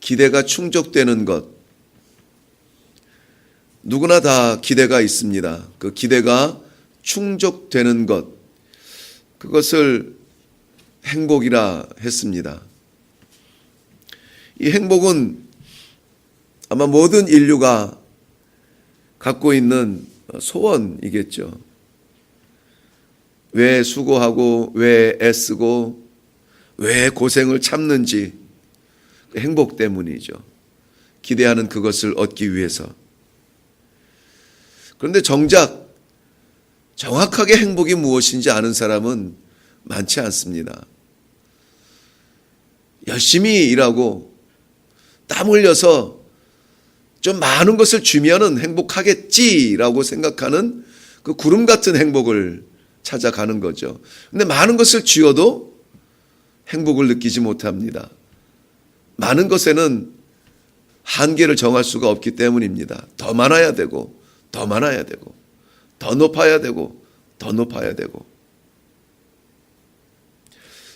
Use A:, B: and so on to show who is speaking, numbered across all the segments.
A: 기대가 충족되는 것. 누구나 다 기대가 있습니다. 그 기대가 충족되는 것. 그것을 행복이라 했습니다. 이 행복은 아마 모든 인류가 갖고 있는 소원이겠죠. 왜 수고하고 왜 애쓰고 왜 고생을 참는지 행복 때문이죠. 기대하는 그것을 얻기 위해서. 그런데 정작 정확하게 행복이 무엇인지 아는 사람은 많지 않습니다. 열심히 일하고 땀 흘려서 좀 많은 것을 주면은 행복하겠지라고 생각하는 그 구름 같은 행복을 찾아가는 거죠. 근데 많은 것을 쥐어도 행복을 느끼지 못합니다. 많은 것에는 한계를 정할 수가 없기 때문입니다. 더 많아야 되고, 더 많아야 되고, 더 높아야 되고, 더 높아야 되고.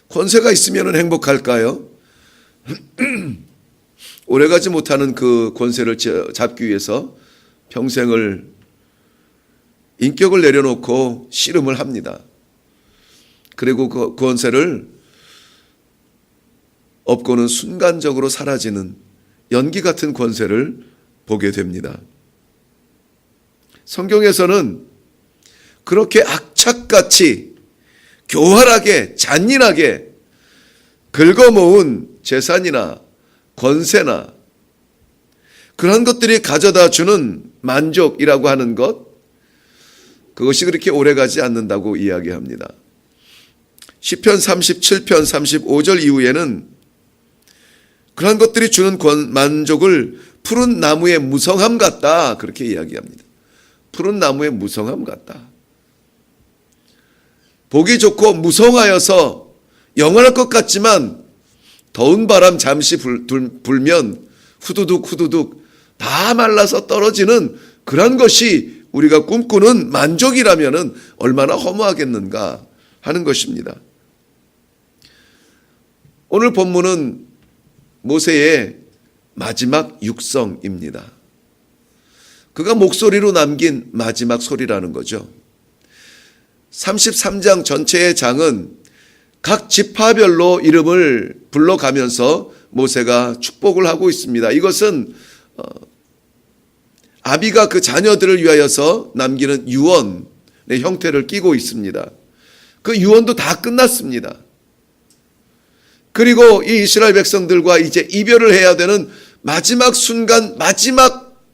A: 권세가 있으면 행복할까요? 오래가지 못하는 그 권세를 잡기 위해서 평생을 인격을 내려놓고 씨름을 합니다. 그리고 그 권세를 업고는 순간적으로 사라지는 연기 같은 권세를 보게 됩니다. 성경에서는 그렇게 악착같이 교활하게 잔인하게 긁어모은 재산이나 권세나 그런 것들이 가져다 주는 만족이라고 하는 것, 그것이 그렇게 오래가지 않는다고 이야기합니다. 시편 37편 35절 이후에는 그런 것들이 주는 만족을 푸른 나무의 무성함 같다, 그렇게 이야기합니다. 푸른 나무의 무성함 같다. 보기 좋고 무성하여서 영원할 것 같지만 더운 바람 잠시 불면 후두둑 후두둑 다 말라서 떨어지는 그런 것이 우리가 꿈꾸는 만족이라면 얼마나 허무하겠는가 하는 것입니다. 오늘 본문은 모세의 마지막 육성입니다. 그가 목소리로 남긴 마지막 소리라는 거죠. 33장 전체의 장은 각 지파별로 이름을 불러가면서 모세가 축복을 하고 있습니다. 이것은 아비가 그 자녀들을 위하여서 남기는 유언의 형태를 띠고 있습니다. 그 유언도 다 끝났습니다. 그리고 이 이스라엘 백성들과 이제 이별을 해야 되는 마지막 순간, 마지막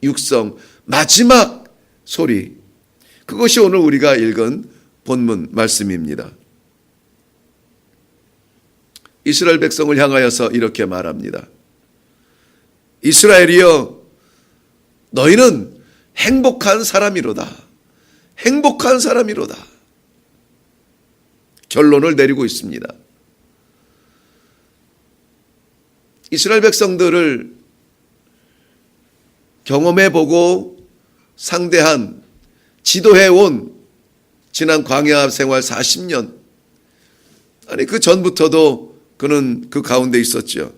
A: 육성, 마지막 소리, 그것이 오늘 우리가 읽은 본문 말씀입니다. 이스라엘 백성을 향하여서 이렇게 말합니다. 이스라엘이여, 너희는 행복한 사람이로다. 행복한 사람이로다. 결론을 내리고 있습니다. 이스라엘 백성들을 경험해보고 상대한, 지도해온 지난 광야 생활 40년, 아니 그 전부터도 그는 그 가운데 있었죠.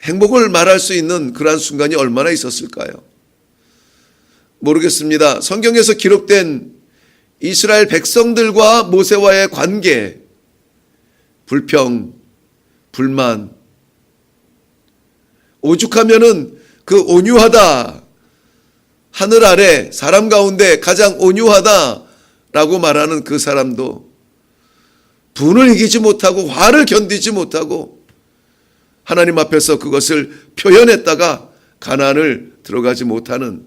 A: 행복을 말할 수 있는 그러한 순간이 얼마나 있었을까요? 모르겠습니다. 성경에서 기록된 이스라엘 백성들과 모세와의 관계, 불평, 불만, 오죽하면은 그 온유하다, 하늘 아래 사람 가운데 가장 온유하다라고 말하는 그 사람도 분을 이기지 못하고 화를 견디지 못하고 하나님 앞에서 그것을 표현했다가 가나안을 들어가지 못하는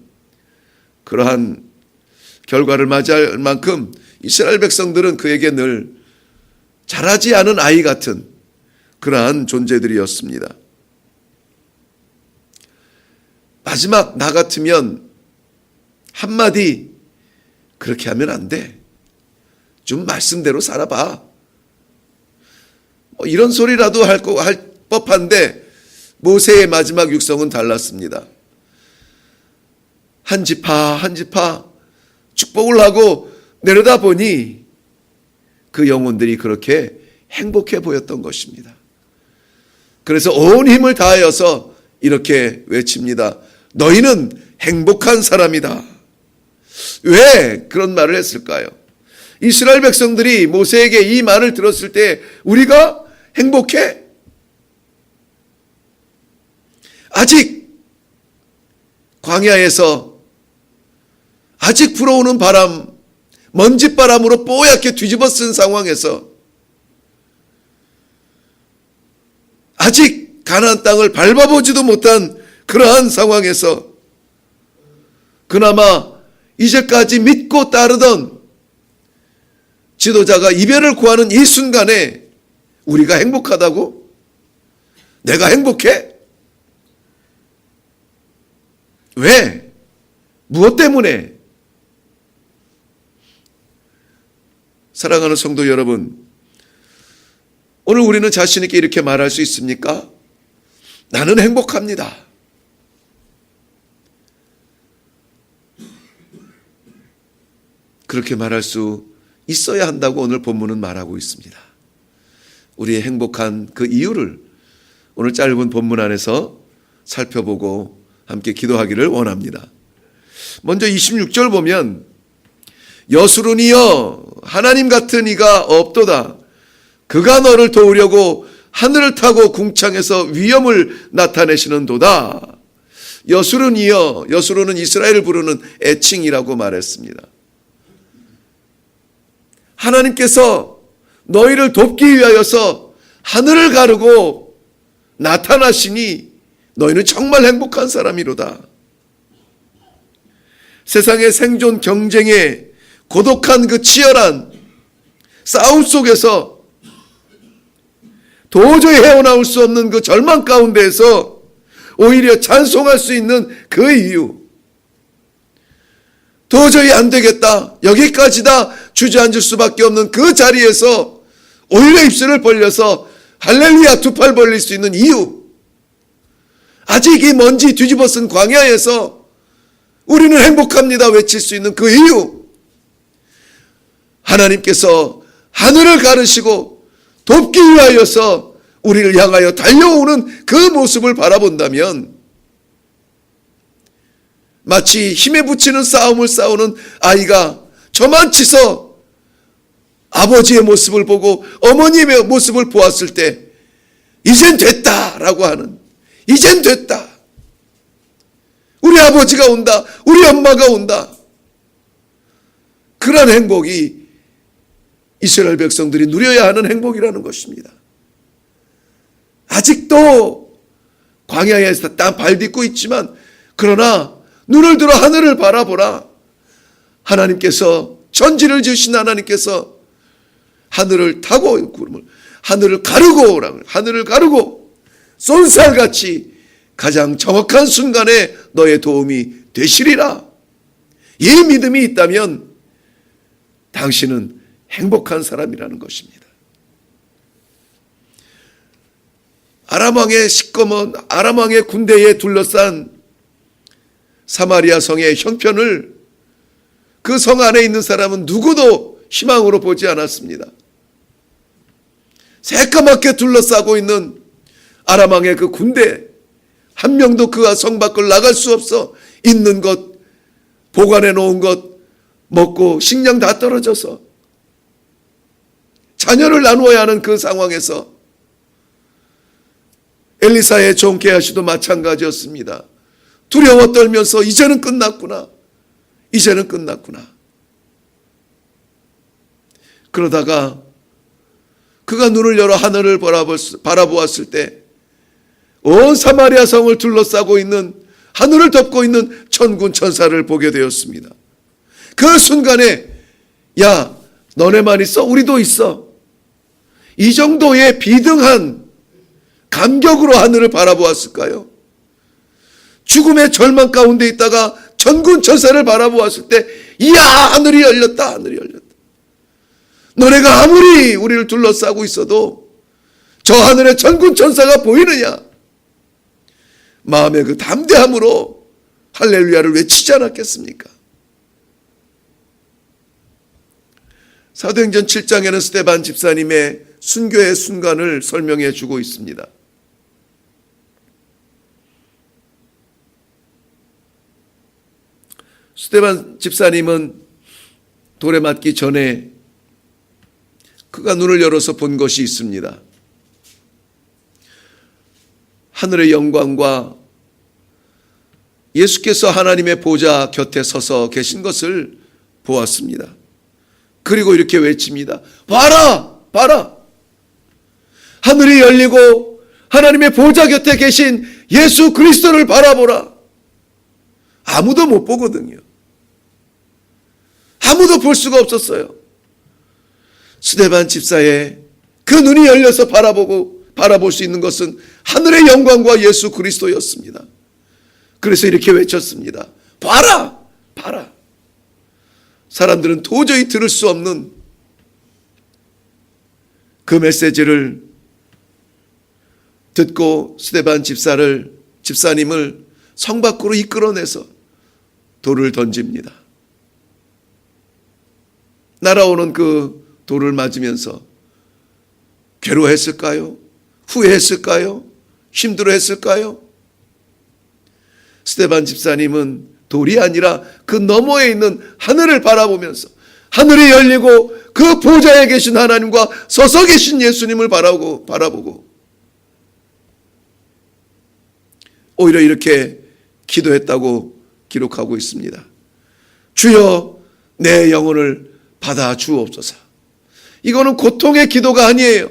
A: 그러한 결과를 맞이할 만큼 이스라엘 백성들은 그에게 늘 자라지 않은 아이 같은 그러한 존재들이었습니다. 마지막 나 같으면 한마디 그렇게 하면 안 돼. 좀 말씀대로 살아봐. 이런 소리라도 할 법한데 모세의 마지막 육성은 달랐습니다. 한 지파 한 지파 축복을 하고 내려다 보니 그 영혼들이 그렇게 행복해 보였던 것입니다. 그래서 온 힘을 다하여서 이렇게 외칩니다. 너희는 행복한 사람이다. 왜 그런 말을 했을까요? 이스라엘 백성들이 모세에게 이 말을 들었을 때 우리가 행복해? 아직 광야에서 아직 불어오는 바람, 먼지바람으로 뽀얗게 뒤집어 쓴 상황에서 아직 가나안 땅을 밟아보지도 못한 그러한 상황에서 그나마 이제까지 믿고 따르던 지도자가 이별을 구하는 이 순간에 우리가 행복하다고? 내가 행복해? 왜? 무엇 때문에? 사랑하는 성도 여러분, 오늘 우리는 자신 있게 이렇게 말할 수 있습니까? 나는 행복합니다. 그렇게 말할 수 있어야 한다고 오늘 본문은 말하고 있습니다. 우리의 행복한 그 이유를 오늘 짧은 본문 안에서 살펴보고 함께 기도하기를 원합니다. 먼저 26절 보면 여수론이여 하나님 같은 이가 없도다. 그가 너를 도우려고 하늘을 타고 궁창에서 위엄을 나타내시는도다. 여수론이여, 여수론은 이스라엘을 부르는 애칭이라고 말했습니다. 하나님께서 너희를 돕기 위하여서 하늘을 가르고 나타나시니 너희는 정말 행복한 사람이로다. 세상의 생존 경쟁에 고독한 그 치열한 싸움 속에서 도저히 헤어나올 수 없는 그 절망 가운데에서 오히려 찬송할 수 있는 그 이유, 도저히 안 되겠다, 여기까지다 주저앉을 수밖에 없는 그 자리에서 오히려 입술을 벌려서 할렐루야 두 팔 벌릴 수 있는 이유, 아직 이 먼지 뒤집어 쓴 광야에서 우리는 행복합니다 외칠 수 있는 그 이유, 하나님께서 하늘을 가르시고 돕기 위하여서 우리를 향하여 달려오는 그 모습을 바라본다면 마치 힘에 부치는 싸움을 싸우는 아이가 저만치서 아버지의 모습을 보고 어머님의 모습을 보았을 때 이젠 됐다라고 하는, 이젠 됐다, 우리 아버지가 온다, 우리 엄마가 온다, 그런 행복이 이스라엘 백성들이 누려야 하는 행복이라는 것입니다. 아직도 광야에서 땀 발딛고 있지만 그러나 눈을 들어 하늘을 바라보라. 하나님께서, 천지를 지으신 하나님께서 하늘을 타고 하늘을 가르고, 하늘을 가르고 쏜살같이 가장 정확한 순간에 너의 도움이 되시리라. 이 믿음이 있다면 당신은 행복한 사람이라는 것입니다. 아람왕의 시꺼먼 아람왕의 군대에 둘러싼 사마리아 성의 형편을 그 성 안에 있는 사람은 누구도 희망으로 보지 않았습니다. 새까맣게 둘러싸고 있는 아람왕의 그 군대, 한 명도 그 성 밖을 나갈 수 없어 있는 것, 보관해 놓은 것, 먹고 식량 다 떨어져서 자녀를 나누어야 하는 그 상황에서 엘리사의 종 게하시도 마찬가지였습니다. 두려워 떨면서 이제는 끝났구나, 이제는 끝났구나. 그러다가 그가 눈을 열어 하늘을 바라보았을 때 온 사마리아 성을 둘러싸고 있는, 하늘을 덮고 있는 천군 천사를 보게 되었습니다. 그 순간에 야, 너네만 있어? 우리도 있어. 이 정도의 비등한 감격으로 하늘을 바라보았을까요? 죽음의 절망 가운데 있다가 천군 천사를 바라보았을 때 이야, 하늘이 열렸다, 하늘이 열렸다. 너네가 아무리 우리를 둘러싸고 있어도 저 하늘에 천군 천사가 보이느냐? 마음의 그 담대함으로 할렐루야를 외치지 않았겠습니까? 사도행전 7장에는 스데반 집사님의 순교의 순간을 설명해 주고 있습니다. 스데반 집사님은 돌에 맞기 전에 그가 눈을 열어서 본 것이 있습니다. 하늘의 영광과 예수께서 하나님의 보좌 곁에 서서 계신 것을 보았습니다. 그리고 이렇게 외칩니다. 봐라! 봐라! 하늘이 열리고 하나님의 보좌 곁에 계신 예수 그리스도를 바라보라. 아무도 못 보거든요. 아무도 볼 수가 없었어요. 스데반 집사의 그 눈이 열려서 바라볼 수 있는 것은 하늘의 영광과 예수 그리스도였습니다. 그래서 이렇게 외쳤습니다. 봐라! 봐라! 사람들은 도저히 들을 수 없는 그 메시지를 듣고 스데반 집사님을 성 밖으로 이끌어내서 돌을 던집니다. 날아오는 그 돌을 맞으면서 괴로워했을까요? 후회했을까요? 힘들어했을까요? 스데반 집사님은 돌이 아니라 그 너머에 있는 하늘을 바라보면서 하늘이 열리고 그 보좌에 계신 하나님과 서서 계신 예수님을 바라보고 오히려 이렇게 기도했다고 기록하고 있습니다. 주여 내 영혼을 받아 주옵소서. 이거는 고통의 기도가 아니에요.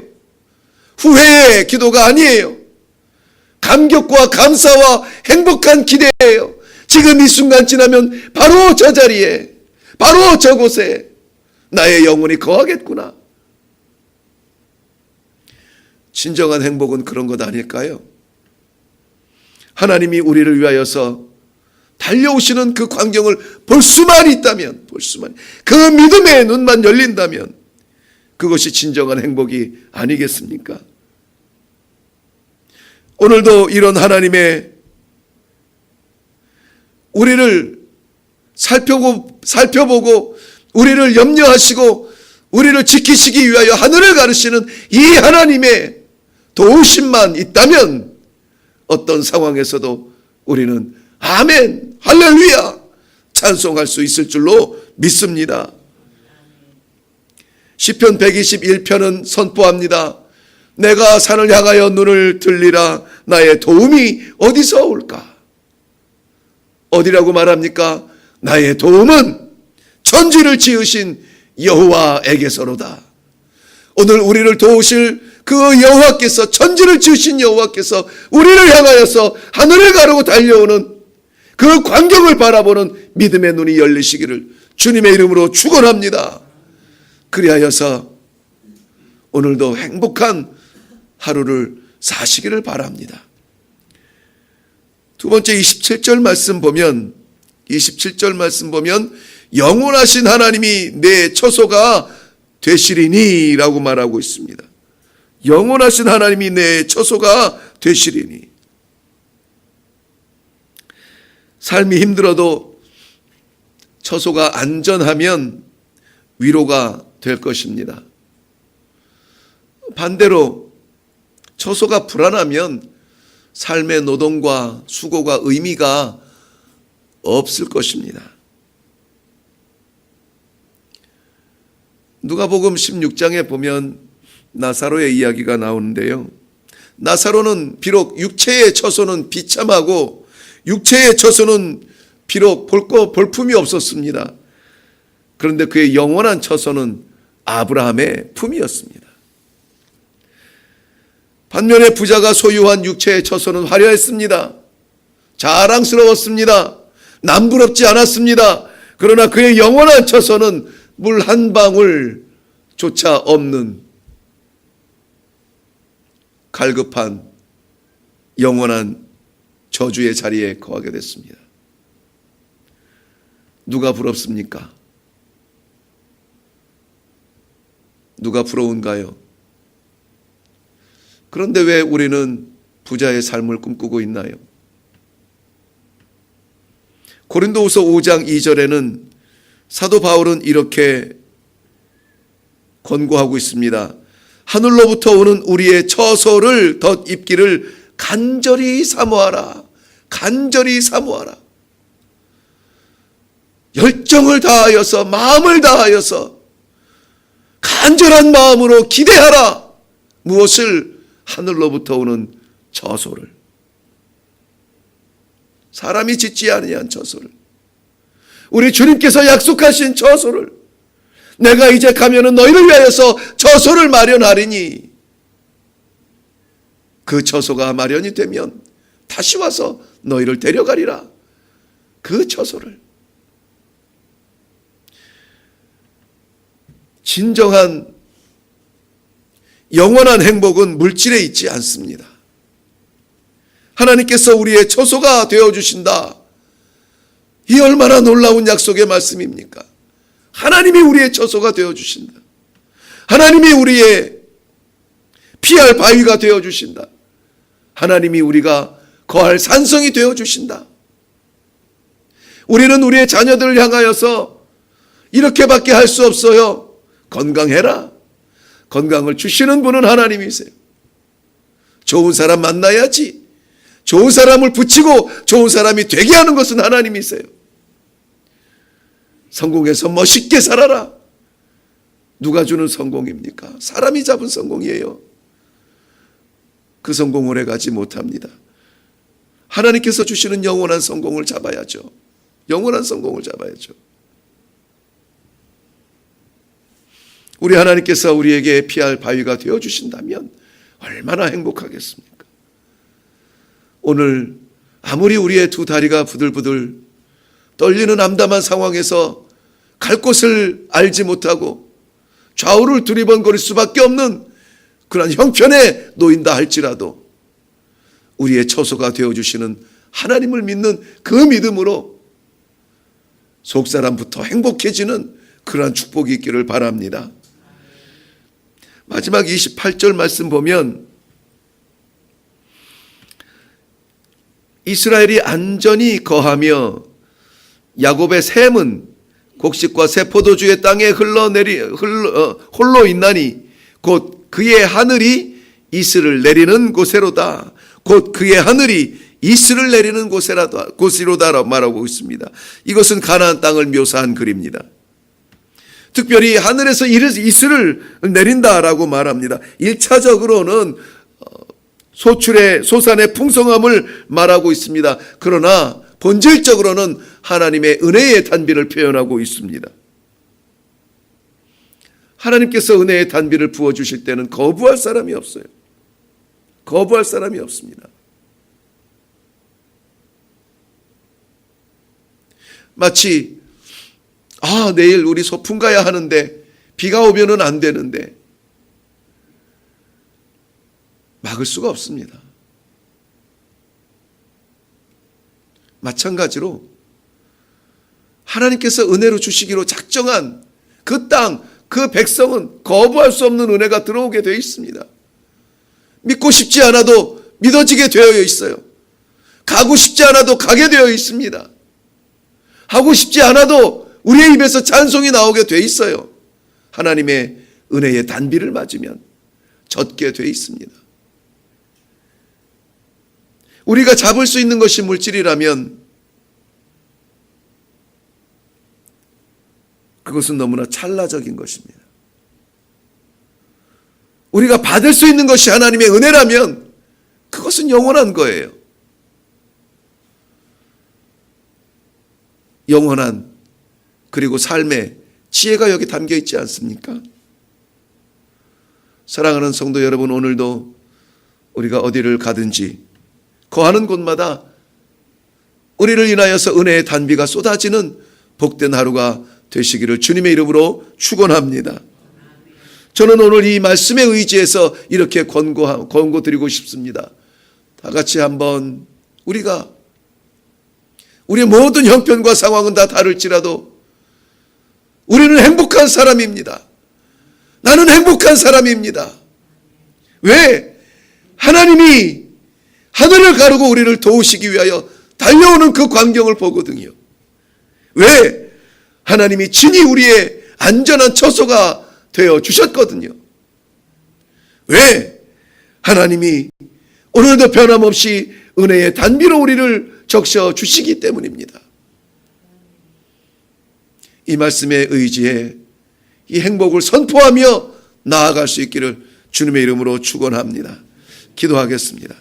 A: 후회의 기도가 아니에요. 감격과 감사와 행복한 기대예요. 지금 이 순간 지나면 바로 저 자리에, 바로 저곳에 나의 영혼이 거하겠구나. 진정한 행복은 그런 것 아닐까요? 하나님이 우리를 위하여서 달려오시는 그 광경을 볼 수만 있다면, 그 믿음의 눈만 열린다면 그것이 진정한 행복이 아니겠습니까? 오늘도 이런 하나님의 우리를 살펴보고 우리를 염려하시고 우리를 지키시기 위하여 하늘을 가르시는 이 하나님의 도우심만 있다면 어떤 상황에서도 우리는 아멘, 할렐루야 찬송할 수 있을 줄로 믿습니다. 시편 121편은 선포합니다. 내가 산을 향하여 눈을 들리라. 나의 도움이 어디서 올까? 어디라고 말합니까? 나의 도움은 천지를 지으신 여호와에게서로다. 오늘 우리를 도우실 그 여호와께서, 천지를 지으신 여호와께서 우리를 향하여서 하늘을 가르고 달려오는 그 광경을 바라보는 믿음의 눈이 열리시기를 주님의 이름으로 축원합니다. 그리하여서 오늘도 행복한 하루를 사시기를 바랍니다. 두 번째 27절 말씀 보면 영원하신 하나님이 내 처소가 되시리니 라고 말하고 있습니다. 영원하신 하나님이 내 처소가 되시리니. 삶이 힘들어도 처소가 안전하면 위로가 될 것입니다. 반대로 처소가 불안하면 삶의 노동과 수고가 의미가 없을 것입니다. 누가복음 16장에 보면 나사로의 이야기가 나오는데요. 나사로는 비록 육체의 처소는 비참하고 육체의 처소는 비록 볼품이 없었습니다. 그런데 그의 영원한 처소는 아브라함의 품이었습니다. 반면에 부자가 소유한 육체의 처소는 화려했습니다. 자랑스러웠습니다. 남부럽지 않았습니다. 그러나 그의 영원한 처소는 물 한 방울조차 없는 갈급한 영원한 저주의 자리에 거하게 됐습니다. 누가 부럽습니까? 누가 부러운가요? 그런데 왜 우리는 부자의 삶을 꿈꾸고 있나요? 고린도후서 5장 2절에는 사도 바울은 이렇게 권고하고 있습니다. 하늘로부터 오는 우리의 처소를 덧입기를 간절히 사모하라. 간절히 사모하라. 열정을 다하여서 마음을 다하여서 간절한 마음으로 기대하라. 무엇을? 하늘로부터 오는 저소를. 사람이 짓지 아니한 저소를. 우리 주님께서 약속하신 저소를. 내가 이제 가면은 너희를 위하여서 저소를 마련하리니 그 저소가 마련이 되면 다시 와서 너희를 데려가리라. 그 저소를. 진정한 영원한 행복은 물질에 있지 않습니다. 하나님께서 우리의 처소가 되어주신다. 이 얼마나 놀라운 약속의 말씀입니까? 하나님이 우리의 처소가 되어주신다. 하나님이 우리의 피할 바위가 되어주신다. 하나님이 우리가 거할 산성이 되어주신다. 우리는 우리의 자녀들을 향하여서 이렇게밖에 할 수 없어요. 건강해라. 건강을 주시는 분은 하나님이세요. 좋은 사람 만나야지. 좋은 사람을 붙이고 좋은 사람이 되게 하는 것은 하나님이세요. 성공해서 멋있게 살아라. 누가 주는 성공입니까? 사람이 잡은 성공이에요. 그 성공 오래 가지 못합니다. 하나님께서 주시는 영원한 성공을 잡아야죠. 영원한 성공을 잡아야죠. 우리 하나님께서 우리에게 피할 바위가 되어주신다면 얼마나 행복하겠습니까? 오늘 아무리 우리의 두 다리가 부들부들 떨리는 암담한 상황에서 갈 곳을 알지 못하고 좌우를 두리번거릴 수밖에 없는 그런 형편에 놓인다 할지라도 우리의 처소가 되어주시는 하나님을 믿는 그 믿음으로 속사람부터 행복해지는 그러한 축복이 있기를 바랍니다. 마지막 28절 말씀 보면 이스라엘이 안전히 거하며 야곱의 샘은 곡식과 새 포도주의 땅에 홀로 있나니 곧 그의 하늘이 이슬을 내리는 곳에로다. 곧 그의 하늘이 이슬을 내리는 곳이로다 말하고 있습니다. 이것은 가나안 땅을 묘사한 글입니다. 특별히 하늘에서 이슬을 내린다라고 말합니다. 1차적으로는 소산의 풍성함을 말하고 있습니다. 그러나 본질적으로는 하나님의 은혜의 단비를 표현하고 있습니다. 하나님께서 은혜의 단비를 부어주실 때는 거부할 사람이 없어요. 거부할 사람이 없습니다. 마치 내일 우리 소풍 가야 하는데 비가 오면은 안 되는데 막을 수가 없습니다. 마찬가지로 하나님께서 은혜로 주시기로 작정한 그 땅, 그 백성은 거부할 수 없는 은혜가 들어오게 되어 있습니다. 믿고 싶지 않아도 믿어지게 되어 있어요. 가고 싶지 않아도 가게 되어 있습니다. 하고 싶지 않아도 우리의 입에서 찬송이 나오게 돼 있어요. 하나님의 은혜의 단비를 맞으면 젖게 돼 있습니다. 우리가 잡을 수 있는 것이 물질이라면 그것은 너무나 찰나적인 것입니다. 우리가 받을 수 있는 것이 하나님의 은혜라면 그것은 영원한 거예요. 영원한 그리고 삶의 지혜가 여기 담겨 있지 않습니까? 사랑하는 성도 여러분, 오늘도 우리가 어디를 가든지 거하는 곳마다 우리를 인하여서 은혜의 단비가 쏟아지는 복된 하루가 되시기를 주님의 이름으로 축원합니다. 저는 오늘 이 말씀에 의지해서 이렇게 권고 드리고 싶습니다. 다 같이 한번 우리의 모든 형편과 상황은 다 다를지라도 우리는 행복한 사람입니다. 나는 행복한 사람입니다. 왜? 하나님이 하늘을 가르고 우리를 도우시기 위하여 달려오는 그 광경을 보거든요. 왜? 하나님이 친히 우리의 안전한 처소가 되어 주셨거든요. 왜? 하나님이 오늘도 변함없이 은혜의 단비로 우리를 적셔 주시기 때문입니다. 이 말씀에 의지해 이 행복을 선포하며 나아갈 수 있기를 주님의 이름으로 축원합니다. 기도하겠습니다.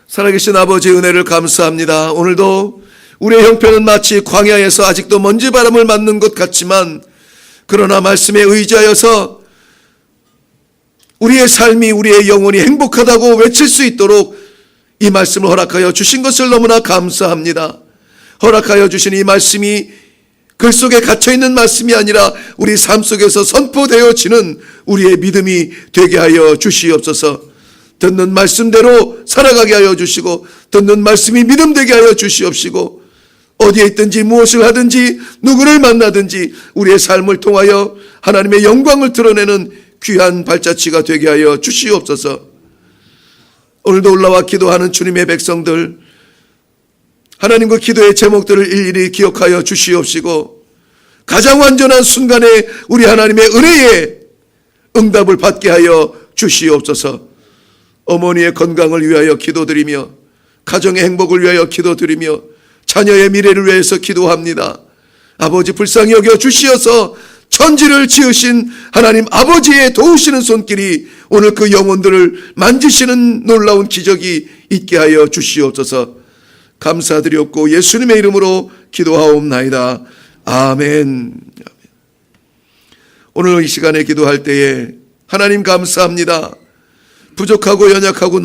A: 살아계신 아버지의 은혜를 감사합니다. 오늘도 우리의 형편은 마치 광야에서 아직도 먼지바람을 맞는 것 같지만 그러나 말씀에 의지하여서 우리의 삶이 우리의 영혼이 행복하다고 외칠 수 있도록 이 말씀을 허락하여 주신 것을 너무나 감사합니다. 허락하여 주신 이 말씀이 글 속에 갇혀있는 말씀이 아니라 우리 삶 속에서 선포되어지는 우리의 믿음이 되게 하여 주시옵소서. 듣는 말씀대로 살아가게 하여 주시고 듣는 말씀이 믿음되게 하여 주시옵시고 어디에 있든지 무엇을 하든지 누구를 만나든지 우리의 삶을 통하여 하나님의 영광을 드러내는 귀한 발자취가 되게 하여 주시옵소서. 오늘도 올라와 기도하는 주님의 백성들 하나님과 기도의 제목들을 일일이 기억하여 주시옵시고 가장 완전한 순간에 우리 하나님의 은혜에 응답을 받게 하여 주시옵소서. 어머니의 건강을 위하여 기도드리며 가정의 행복을 위하여 기도드리며 자녀의 미래를 위해서 기도합니다. 아버지 불쌍히 여겨 주시어서 천지를 지으신 하나님 아버지의 도우시는 손길이 오늘 그 영혼들을 만지시는 놀라운 기적이 있게 하여 주시옵소서. 감사드렸고 예수님의 이름으로 기도하옵나이다. 아멘. 오늘 이 시간에 기도할 때에 하나님 감사합니다. 부족하고 연약하고